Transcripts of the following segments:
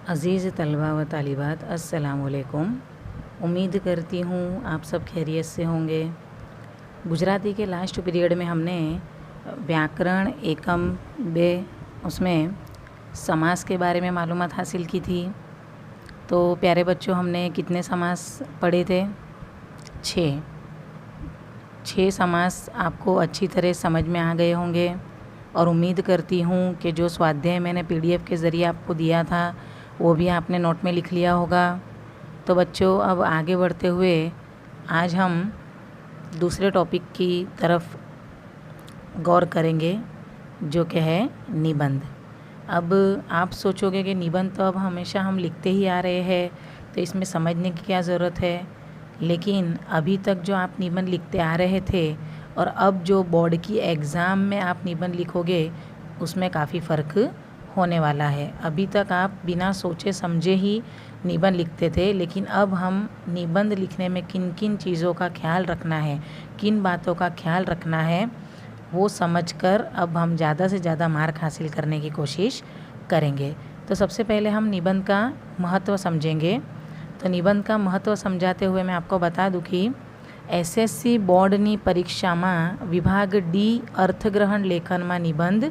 अज़ीज़ तलबा व तालिबात अस्सलामुअलैकुम। उम्मीद करती हूँ आप सब खैरियत से होंगे। गुजराती के लास्ट पीरियड में हमने व्याकरण एकम बे उसमें समास के बारे में मालूमात हासिल की थी। तो प्यारे बच्चों, हमने कितने समास पढ़े थे? 6 समास आपको अच्छी तरह समझ में आ गए होंगे और उम्मीद करती हूँ कि जो स्वाध्याय मैंने PDF के ज़रिए आपको दिया था वो भी आपने नोट में लिख लिया होगा। तो बच्चों, अब आगे बढ़ते हुए आज हम दूसरे टॉपिक की तरफ गौर करेंगे, जो कि है निबंध। अब आप सोचोगे कि निबंध तो अब हमेशा हम लिखते ही आ रहे हैं, तो इसमें समझने की क्या ज़रूरत है। लेकिन अभी तक जो आप निबंध लिखते आ रहे थे और अब जो बोर्ड की एग्ज़ाम में आप निबंध लिखोगे उसमें काफ़ी फ़र्क होने वाला है। अभी तक आप बिना सोचे समझे ही निबंध लिखते थे, लेकिन अब हम निबंध लिखने में किन किन चीज़ों का ख्याल रखना है, किन बातों का ख्याल रखना है, वो समझकर अब हम ज़्यादा से ज़्यादा मार्क हासिल करने की कोशिश करेंगे। तो सबसे पहले हम निबंध का महत्व समझेंगे। तो निबंध का महत्व समझाते हुए मैं आपको बता दूं कि SSC બોર્ડની પરીક્ષામાં વિભાગ D અર્થગ્રહણ લેખનમાં નિબંધ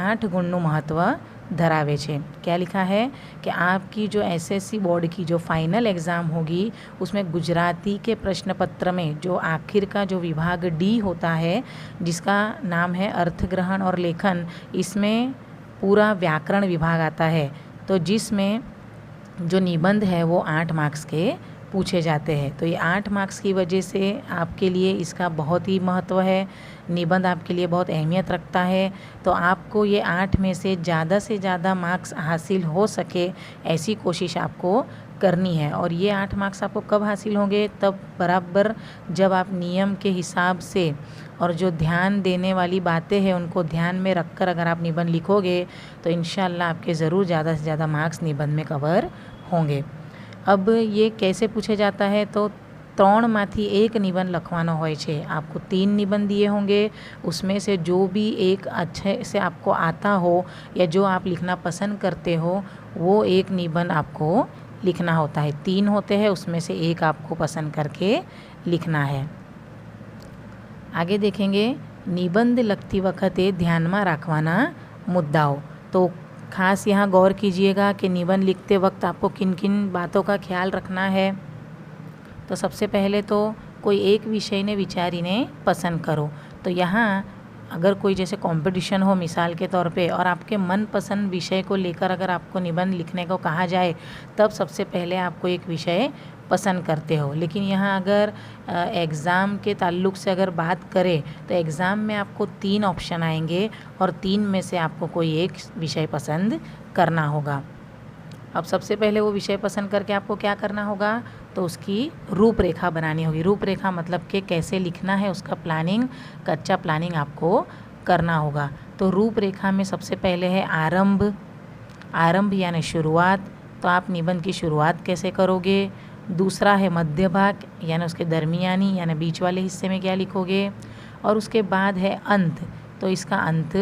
8 ગુણનું महत्व धरावे छे। क्या लिखा है कि आपकी जो SSC बोर्ड की जो फाइनल एग्ज़ाम होगी उसमें गुजराती के प्रश्न पत्र में जो आखिर का जो विभाग D होता है, जिसका नाम है अर्थग्रहण और लेखन, इसमें पूरा व्याकरण विभाग आता है। तो जिसमें जो निबंध है वो 8 मार्क्स के पूछे जाते हैं। तो ये 8 मार्क्स की वजह से आपके लिए इसका बहुत ही महत्व है। निबंध आपके लिए बहुत अहमियत रखता है। तो आपको ये 8 में से ज़्यादा मार्क्स हासिल हो सके ऐसी कोशिश आपको करनी है। और ये 8 मार्क्स आपको कब हासिल होंगे? तब बराबर जब आप नियम के हिसाब से और जो ध्यान देने वाली बातें हैं उनको ध्यान में रखकर अगर आप निबंध लिखोगे तो इंशाल्लाह आपके ज़रूर ज़्यादा से ज़्यादा मार्क्स निबंध में कवर होंगे। अब ये कैसे पूछे जाता है? तो 3 माथी 1 निबंध लखवानो होय छे। आपको 3 निबंध दिए होंगे, उसमें से जो भी एक अच्छे से आपको आता हो या जो आप लिखना पसंद करते हो वो एक निबंध आपको लिखना होता है। 3 होते हैं, उसमें से एक आपको पसंद करके लिखना है। आगे देखेंगे निबंध लखती वखते ध्यान में राखवाना मुद्दाओं। तो खास यहाँ गौर कीजिएगा कि निबंध लिखते वक्त आपको किन किन बातों का ख्याल रखना है। तो सबसे पहले तो कोई एक विषय ने विचारीने पसंद करो। तो यहाँ अगर कोई जैसे कंपटीशन हो मिसाल के तौर पे और आपके मनपसंद विषय को लेकर अगर आपको निबंध लिखने को कहा जाए, तब सबसे पहले आपको एक विषय पसंद करते हो। लेकिन यहाँ अगर एग्ज़ाम के ताल्लुक़ से अगर बात करें तो एग्ज़ाम में आपको 3 ऑप्शन आएंगे और 3 में से आपको कोई एक विषय पसंद करना होगा। अब सबसे पहले वो विषय पसंद करके आपको क्या करना होगा? तो उसकी रूपरेखा बनानी होगी। रूपरेखा मतलब कि कैसे लिखना है, उसका प्लानिंग, कच्चा प्लानिंग आपको करना होगा। तो रूपरेखा में सबसे पहले है आरंभ। आरंभ यानी शुरुआत। तो आप निबंध की शुरुआत कैसे करोगे? दूसरा है मध्य भाग यानी उसके दरमियानी यानी बीच वाले हिस्से में क्या लिखोगे? और उसके बाद है अंत। तो इसका अंत,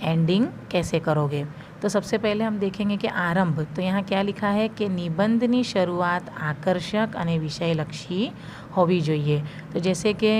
एंडिंग कैसे करोगे? तो सबसे पहले हम देखेंगे कि आरंभ। तो यहाँ क्या लिखा है कि निबंधनी शरूआत आकर्षक और विषयलक्षी होवी જોઈએ। तो जैसे कि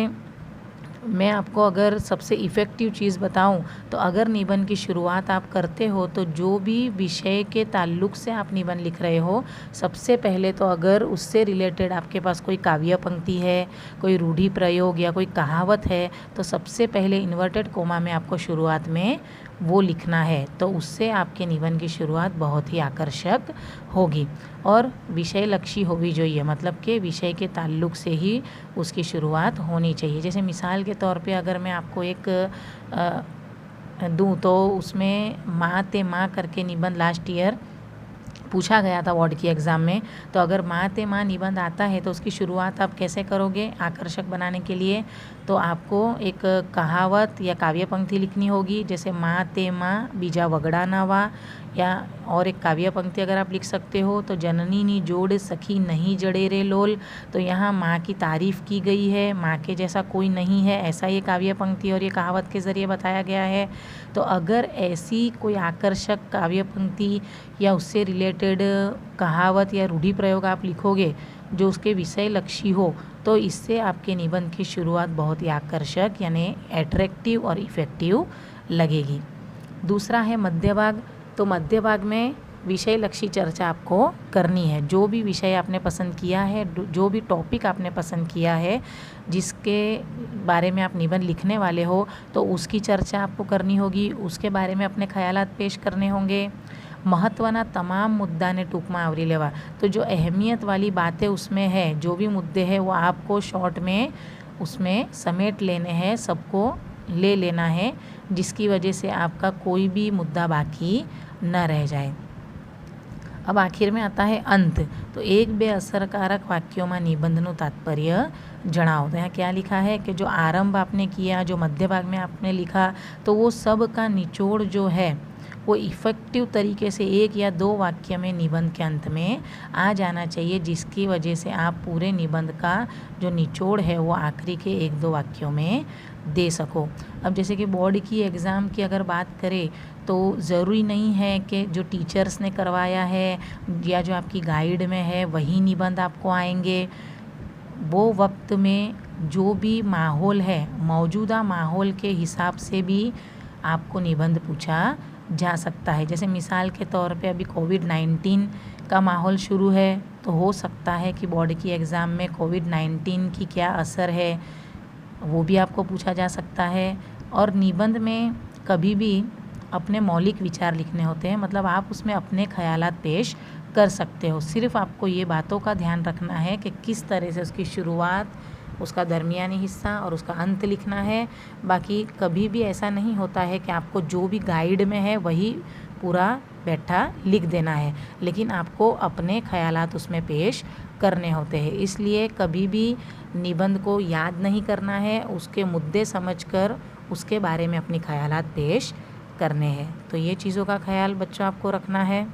मैं आपको अगर सबसे इफ़ेक्टिव चीज़ बताऊं तो अगर निबंध की शुरुआत आप करते हो तो जो भी विषय के ताल्लुक़ से आप निबंध लिख रहे हो, सबसे पहले तो अगर उससे रिलेटेड आपके पास कोई काव्य पंक्ति है, कोई रूढ़ि प्रयोग या कोई कहावत है, तो सबसे पहले इन्वर्टेड कोमा में आपको शुरुआत में वो लिखना है। तो उससे आपके निबंध की शुरुआत बहुत ही आकर्षक होगी और विषयलक्षी होवी જોઈએ। मतलब कि विषय के ताल्लुक़ से ही उसकी शुरुआत होनी चाहिए। जैसे मिसाल के तौर पे अगर मैं आपको एक दूँ तो उसमें माँ ते माँ करके निबंध लास्ट ईयर पूछा गया था बोर्ड की एग्ज़ाम में। तो अगर माँ ते माँ निबंध आता है तो उसकी शुरुआत आप कैसे करोगे आकर्षक बनाने के लिए? तो आपको एक कहावत या काव्य पंक्ति लिखनी होगी, जैसे माँ ते माँ बीजा वगड़ा ना वा। या और एक काव्य पंक्ति अगर आप लिख सकते हो तो जननी नी जोड़ सखी नहीं जड़े रे लोल। तो यहाँ माँ की तारीफ़ की गई है, माँ के जैसा कोई नहीं है, ऐसा ये काव्य पंक्ति और ये कहावत के ज़रिए बताया गया है। तो अगर ऐसी कोई आकर्षक काव्य पंक्ति या उससे रिलेटेड रिलेटेड कहावत या रूढ़ि प्रयोग आप लिखोगे जो उसके विषय लक्षी हो, तो इससे आपके निबंध की शुरुआत बहुत ही आकर्षक यानी एट्रैक्टिव और इफ़ेक्टिव लगेगी। दूसरा है मध्य भाग। तो मध्य भाग में विषय लक्षी चर्चा आपको करनी है। जो भी विषय आपने पसंद किया है, जो भी टॉपिक आपने पसंद किया है, जिसके बारे में आप निबंध लिखने वाले हो, तो उसकी चर्चा आपको करनी होगी, उसके बारे में अपने ख्यालात पेश करने होंगे। महत्वना तमाम मुद्दा ने टूक में आवरी लेवा। तो जो अहमियत वाली बातें उसमें है, जो भी मुद्दे हैं वो आपको शॉर्ट में उसमें समेट लेने हैं, सबको ले लेना है, जिसकी वजह से आपका कोई भी मुद्दा बाकी न रह जाए। अब आखिर में आता है अंत। तो एक बे असरकारक वाक्यों में निबंधનું तात्पर्य जણાવો। तो यहाँ क्या लिखा है कि जो आरंभ आपने किया, जो मध्य भाग में आपने लिखा, तो वो सब का निचोड़ जो है वो इफ़ेक्टिव तरीके से एक या दो वाक्य में निबंध के अंत में आ जाना चाहिए, जिसकी वजह से आप पूरे निबंध का जो निचोड़ है वो आखिरी के एक दो वाक्यों में दे सको। अब जैसे कि बोर्ड की एग्ज़ाम की अगर बात करें तो ज़रूरी नहीं है कि जो टीचर्स ने करवाया है या जो आपकी गाइड में है वही निबंध आपको आएंगे। वो वक्त में जो भी माहौल है, मौजूदा माहौल के हिसाब से भी आपको निबंध पूछा जा सकता है। जैसे मिसाल के तौर पे अभी कोविड-19 का माहौल शुरू है, तो हो सकता है कि बोर्ड की एग्ज़ाम में कोविड-19 की क्या असर है वो भी आपको पूछा जा सकता है। और निबंध में कभी भी अपने मौलिक विचार लिखने होते हैं, मतलब आप उसमें अपने ख्यालात पेश कर सकते हो। सिर्फ आपको ये बातों का ध्यान रखना है कि किस तरह से उसकी शुरुआत, उसका दरमियानी हिस्सा और उसका अंत लिखना है। बाकी कभी भी ऐसा नहीं होता है कि आपको जो भी गाइड में है वही पूरा बैठा लिख देना है, लेकिन आपको अपने ख्यालात उसमें पेश करने होते हैं। इसलिए कभी भी निबंध को याद नहीं करना है, उसके मुद्दे समझकर उसके बारे में अपनी ख्यालात पेश करने हैं। तो ये चीज़ों का ख्याल बच्चों आपको रखना है।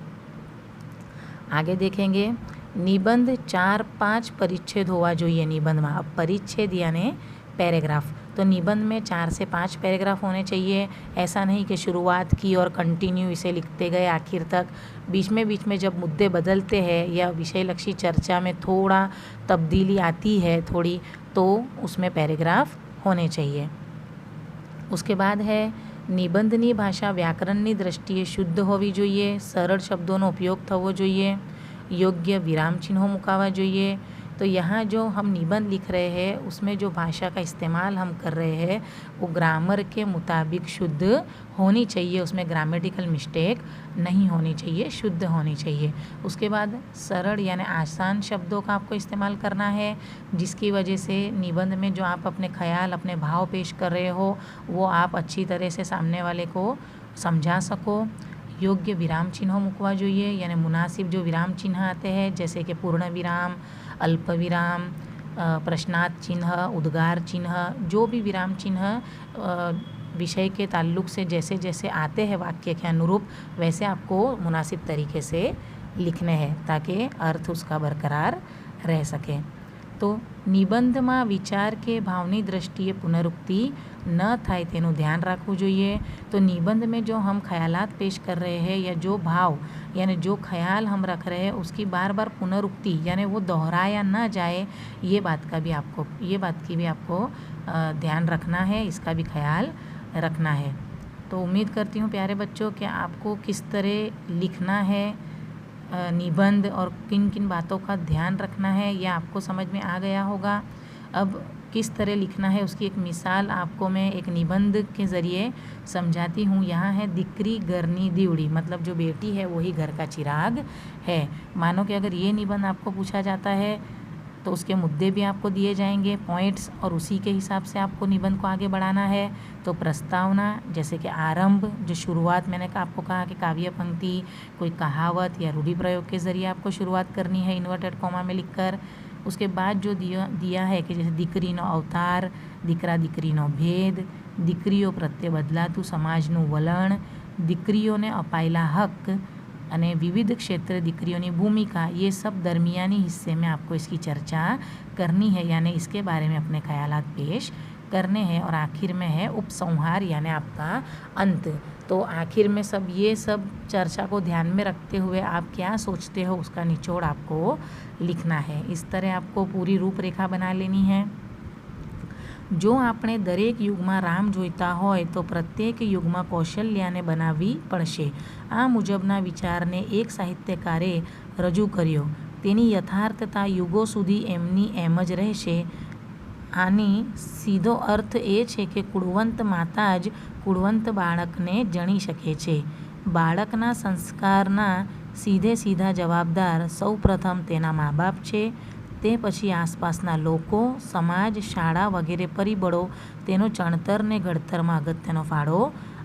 आगे देखेंगे निबंध 4-5 परिच्छेद होवा જોઈએ निबंध में। अब परिच्छेद यानी पैराग्राफ, तो निबंध में 4 से 5 पैराग्राफ होने चाहिए। ऐसा नहीं कि शुरुआत की और कंटिन्यू इसे लिखते गए आखिर तक। बीच में जब मुद्दे बदलते हैं या विषय लक्षी चर्चा में थोड़ा तब्दीली आती है थोड़ी, तो उसमें पैराग्राफ होने चाहिए। उसके बाद है નિબંધની ભાષા વ્યાકરણની દ્રષ્ટિએ શુદ્ધ હોવી જોઈએ, સરળ શબ્દોનો ઉપયોગ થવો જોઈએ, યોગ્ય વિરામ ચિહ્નો મુકાવા જોઈએ। तो यहाँ जो हम निबंध लिख रहे हैं उसमें जो भाषा का इस्तेमाल हम कर रहे हैं वो ग्रामर के मुताबिक शुद्ध होनी चाहिए, उसमें ग्रामेटिकल मिस्टेक नहीं होनी चाहिए, शुद्ध होनी चाहिए। उसके बाद सरल यानी आसान शब्दों का आपको इस्तेमाल करना है, जिसकी वजह से निबंध में जो आप अपने ख्याल, अपने भाव पेश कर रहे हो वो आप अच्छी तरह से सामने वाले को समझा सको। योग्य विराम चिन्हों मुकवा જોઈએ, यानी मुनासिब जो विराम चिन्ह आते हैं जैसे कि पूर्ण विराम, अल्प विराम, प्रश्नार्थ चिन्ह, उद्गार चिन्ह, जो भी विराम चिन्ह विषय के ताल्लुक से जैसे जैसे आते हैं वाक्य के अनुरूप वैसे आपको मुनासिब तरीके से लिखने हैं ताकि अर्थ उसका बरकरार रह सके। तो નિબંધમાં વિચાર કે ભાવની દ્રષ્ટિએ પુનરુક્તિ ન થાય તેનું ધ્યાન રાખવું જોઈએ। तो निबंध में जो हम ख्यालात पेश कर रहे हैं या जो भाव यानी जो ख्याल हम रख रहे हैं उसकी बार बार पुनरुक्ति यानी वो दोहराया न जाए, ये बात की भी आपको ध्यान रखना है, इसका भी ख्याल रखना है। तो उम्मीद करती हूँ प्यारे बच्चों कि आपको किस तरह लिखना है निबंध और किन किन बातों का ध्यान रखना है यह आपको समझ में आ गया होगा। अब किस तरह लिखना है उसकी एक मिसाल आपको मैं एक निबंध के ज़रिए समझाती हूँ। यहाँ है दिक्री गरनी दीवड़ी, मतलब जो बेटी है वही घर का चिराग है। मानो कि अगर ये निबंध आपको पूछा जाता है तो उसके मुद्दे भी आपको दिए जाएंगे, पॉइंट्स, और उसी के हिसाब से आपको निबंध को आगे बढ़ाना है। तो प्रस्तावना जैसे कि आरंभ, जो शुरुआत मैंने आपको कहा कि काव्य पंक्ति, कोई कहावत या रूढ़ि प्रयोग के ज़रिए आपको शुरुआत करनी है इन्वर्टेड कॉमा में लिखकर। उसके बाद जो दिया है कि जैसे દીકરીનો અવતાર, દીકરા દીકરીનો ભેદ, દીકરીઓ પ્રત્યે બદલાતું સમાજનું વલણ, દીકરીઓને અપાયેલા હક અને विविध क्षेत्र દીકરીઓની भूमिका, ये सब दरमियानी हिस्से में आपको इसकी चर्चा करनी है, यानी इसके बारे में अपने ख्यालात पेश करने हैं और आखिर में है उपसंहार यानी आपका अंत। तो आखिर में ये सब चर्चा को ध्यान में रखते हुए आप क्या सोचते हो उसका निचोड़ आपको लिखना है। इस तरह आपको पूरी रूपरेखा बना लेनी है। जो આપણે દરેક યુગમાં રામ જોઈતા હોય તો પ્રત્યેક યુગમાં કૌશલ્યાને બનાવવી પડશે। આ મુજબના વિચારને એક સાહિત્યકારે રજૂ કર્યો। તેની યથાર્થતા યુગો સુધી એમની એમ જ રહેશે। આની સીધો અર્થ એ છે કે કુળવંત માતા જ કુળવંત બાળકને જણી શકે છે। બાળકના સંસ્કારના સીધે સીધા જવાબદાર સૌપ્રથમ તેના મા બાપ છે। તે પછી આસપાસના લોકો, સમાજ, શાળા વગેરે પરિબળો તેનો ચણતર ને ઘડતરમાં અગત્યનો ફાળો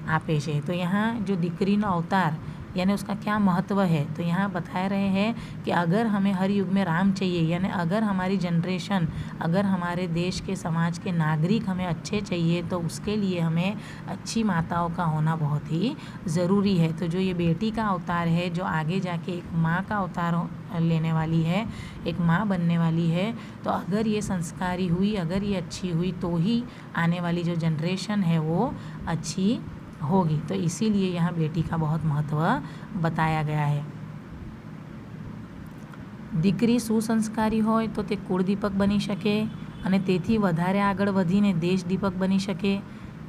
આપે છે। तो यहाँ जो દીકરીનો अवतार यानी उसका क्या महत्व है, तो यहाँ बता रहे हैं कि अगर हमें हर युग में राम चाहिए, यानी अगर हमारी जनरेशन, अगर हमारे देश के समाज के नागरिक हमें अच्छे चाहिए तो उसके लिए हमें अच्छी माताओं का होना बहुत ही ज़रूरी है। तो जो ये बेटी का अवतार है, जो आगे जाके एक माँ का अवतार लेने वाली है, एक माँ बनने वाली है, तो अगर ये संस्कारी हुई, अगर ये अच्छी हुई तो ही आने वाली जो जनरेशन है वो अच्छी होगी। तो इसीलिए यहाँ बेटी का बहुत महत्व बताया गया है। દીકરી સુસંસ્કારી હોય તો તે કુળદીપક બની શકે અને તેથી વધારે આગળ વધીને देश दीपक बनी सके।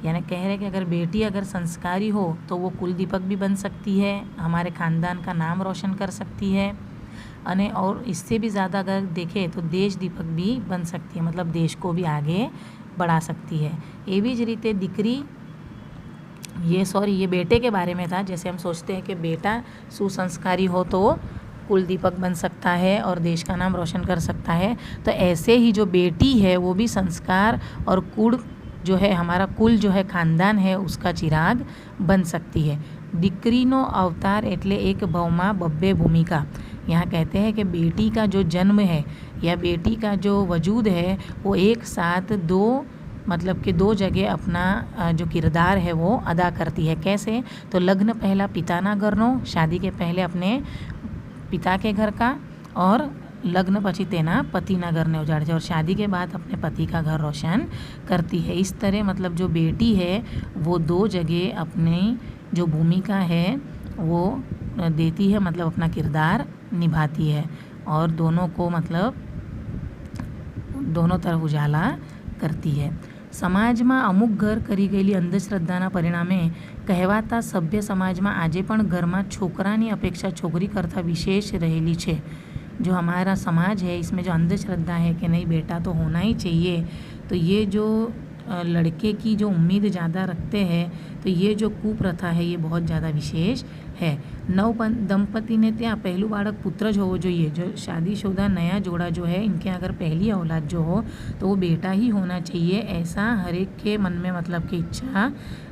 यानी कह रहे कि अगर बेटी अगर संस्कारी हो तो वो कुल दीपक भी बन सकती है, हमारे ख़ानदान का नाम रोशन कर सकती है, अने और इससे भी ज़्यादा अगर देखें तो देश दीपक भी बन सकती है, मतलब देश को भी आगे बढ़ा सकती है। एवी ज रीते दीकरी ये बेटे के बारे में था। जैसे हम सोचते हैं कि बेटा सुसंस्कारी हो तो कुल दीपक बन सकता है और देश का नाम रोशन कर सकता है, तो ऐसे ही जो बेटी है वो भी संस्कार और कुल जो है, हमारा कुल जो है, ख़ानदान है, उसका चिराग बन सकती है। દીકરીનો अवतार एटले एक भवमा बब्बे भूमिका। यहाँ कहते हैं कि बेटी का जो जन्म है या बेटी का जो वजूद है वो एक साथ दो, मतलब कि दो जगह अपना जो किरदार है वो अदा करती है। कैसे? तो लग्न पहला पिताना घरनो, शादी के पहले अपने पिता के घर का, और लग्न पछी तेना पतिना घरने उजाड़े छे, और शादी के बाद अपने पति का घर रोशन करती है। इस तरह मतलब जो बेटी है वो दो जगह अपनी जो भूमिका है वो देती है, मतलब अपना किरदार निभाती है और दोनों को मतलब दोनों तरफ उजाला करती है। समाजમાં અમુક ઘર કરી ગયેલી અંધશ્રદ્ધાના પરિણામે કહેવાતા સભ્ય સમાજમાં આજે પણ ઘરમાં છોકરાની અપેક્ષા છોકરી કરતાં વિશેષ રહેલી છે। जो हमारा समाज है इसमें जो अंधश्रद्धा है कि नहीं बेटा तो होना ही चाहिए, तो ये जो लड़के की जो उम्मीद ज़्यादा रखते हैं, तो ये जो कुप्रथा है ये बहुत ज़्यादा विशेष है। नव दंपति ने ત્યાં પહેલું બાળક પુત્ર જ હોવો જોઈએ। जो शादीशुदा नया जोड़ा जो है इनके अगर पहली औलाद जो हो तो वो बेटा ही होना चाहिए, ऐसा हर एक के मन में मतलब की इच्छा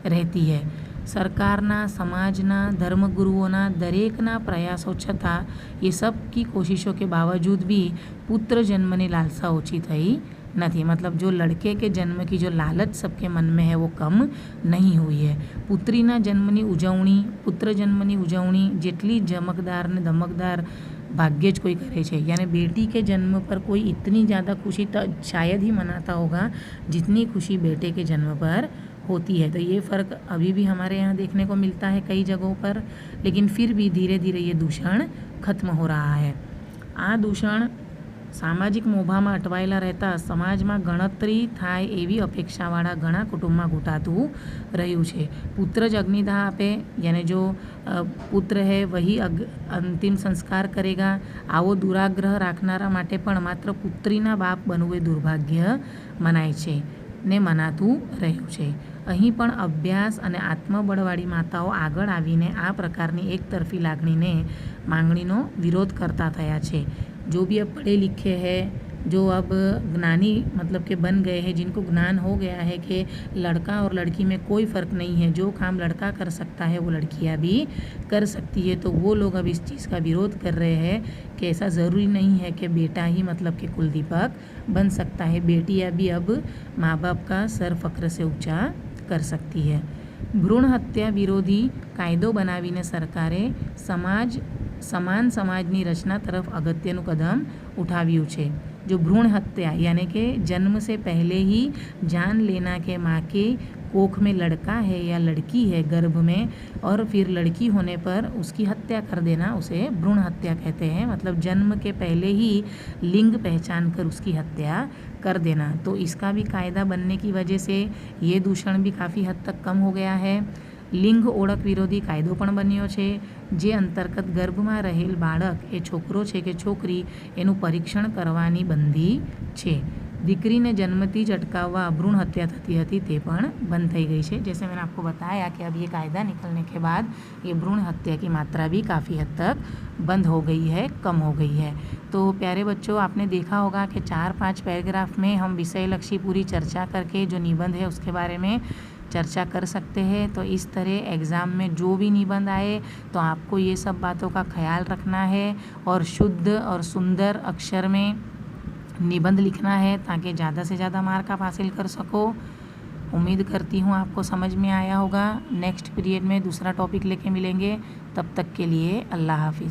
रहती है। सरकारना, समाजना, धर्मगुरुओना दरेकना प्रयासों छતાં ये सब की कोशिशों के बावजूद भी पुत्र जन्मनी लालसा ओछी थई नहीं। मतलब जो लड़के के जन्म की जो लालच सबके मन में है वो कम नहीं हुई है। पुत्रीना जन्मनी उजवणी, पुत्र जन्मनी उजवणी जेटली चमकदार ने धमकदार भाग्य ज कोई करे छे। यानी बेटी के जन्म पर कोई इतनी ज़्यादा खुशी तो शायद ही मनाता होगा जितनी खुशी बेटे के जन्म पर होती है। तो ये फ़र्क अभी भी हमारे यहाँ देखने को मिलता है कई जगहों पर, लेकिन फिर भी धीरे धीरे ये दूषण खत्म हो रहा है। आ दूषण सामाजिक मोभाમાં અટવાયેલા રહેતા સમાજમાં ગણતરી થાય એવી અપેક્ષાવાળા ઘણા કુટુંબમાં ઘૂંટાતું રહ્યું છે। પુત્ર જ અગ્નિદાહ આપે, यानी जो પુત્ર है वही અંતિમ સંસ્કાર કરેગા, આવો દુરાગ્રહ રાખનારા માટે પણ માત્ર પુત્રીના બાપ બનવું એ દુર્ભાગ્ય મનાય છે ને મનાતું રહ્યું છે। અહીં પણ અભ્યાસ અને આત્મબળવાળી માતાઓ આગળ આવીને આ પ્રકારની એકતરફી માગણીનો વિરોધ કરતા થયા છે। जो भी अब पढ़े लिखे हैं, जो अब ज्ञानी मतलब के बन गए हैं, जिनको ज्ञान हो गया है कि लड़का और लड़की में कोई फ़र्क नहीं है, जो काम लड़का कर सकता है वो लड़कियां भी कर सकती है, तो वो लोग अब इस चीज़ का विरोध कर रहे हैं कि ऐसा ज़रूरी नहीं है कि बेटा ही मतलब कि कुल दीपक बन सकता है। बेटियां भी अब माँ बाप का सर फ़क्र से ऊँचा कर सकती है। भ्रूण हत्या विरोधी कायदो बनावीने सरकारे સમાન સમાજની રચના તરફ અગત્યનું કદમ ઉઠાવ્યું છે। जो भ्रूण हत्या यानी कि जन्म से पहले ही जान लेना कि माँ के कोख में लड़का है या लड़की है गर्भ में, और फिर लड़की होने पर उसकी हत्या कर देना, उसे भ्रूण हत्या कहते हैं। मतलब जन्म के पहले ही लिंग पहचान कर उसकी हत्या कर देना। तो इसका भी कायदा बनने की वजह से ये दूषण भी काफ़ी हद तक कम हो गया है। લિંગ ઓળખ વિરોધી કાયદો પણ બન્યો છે, જે અંતર્ગત ગર્ભમાં રહેલ બાળક એ છોકરો છે કે છોકરી એનું પરીક્ષણ કરવાની બંધી છે। દીકરીને જન્મથી જ અટકાવવા ભ્રૂણ હત્या થતી હતી તે પણ બંધ થઈ ગઈ છે। जैसे मैंने आपको बताया कि अब ये कायदा निकलने के बाद ये भ्रूण हत्या की मात्रा भी काफ़ी हद तक बंद हो गई है, कम हो गई है। तो प्यारे बच्चों, आपने देखा होगा कि 4-5 पैराग्राफ में हम विषय लक्षी पूरी चर्चा करके जो निबंध है उसके बारे में चर्चा कर सकते हैं। तो इस तरह एग्ज़ाम में जो भी निबंध आए तो आपको ये सब बातों का ख्याल रखना है और शुद्ध और सुंदर अक्षर में निबंध लिखना है ताकि ज़्यादा से ज़्यादा मार्क आप हासिल कर सको। उम्मीद करती हूँ आपको समझ में आया होगा। नेक्स्ट पीरियड में दूसरा टॉपिक लेके मिलेंगे, तब तक के लिए अल्लाह हाफिज़।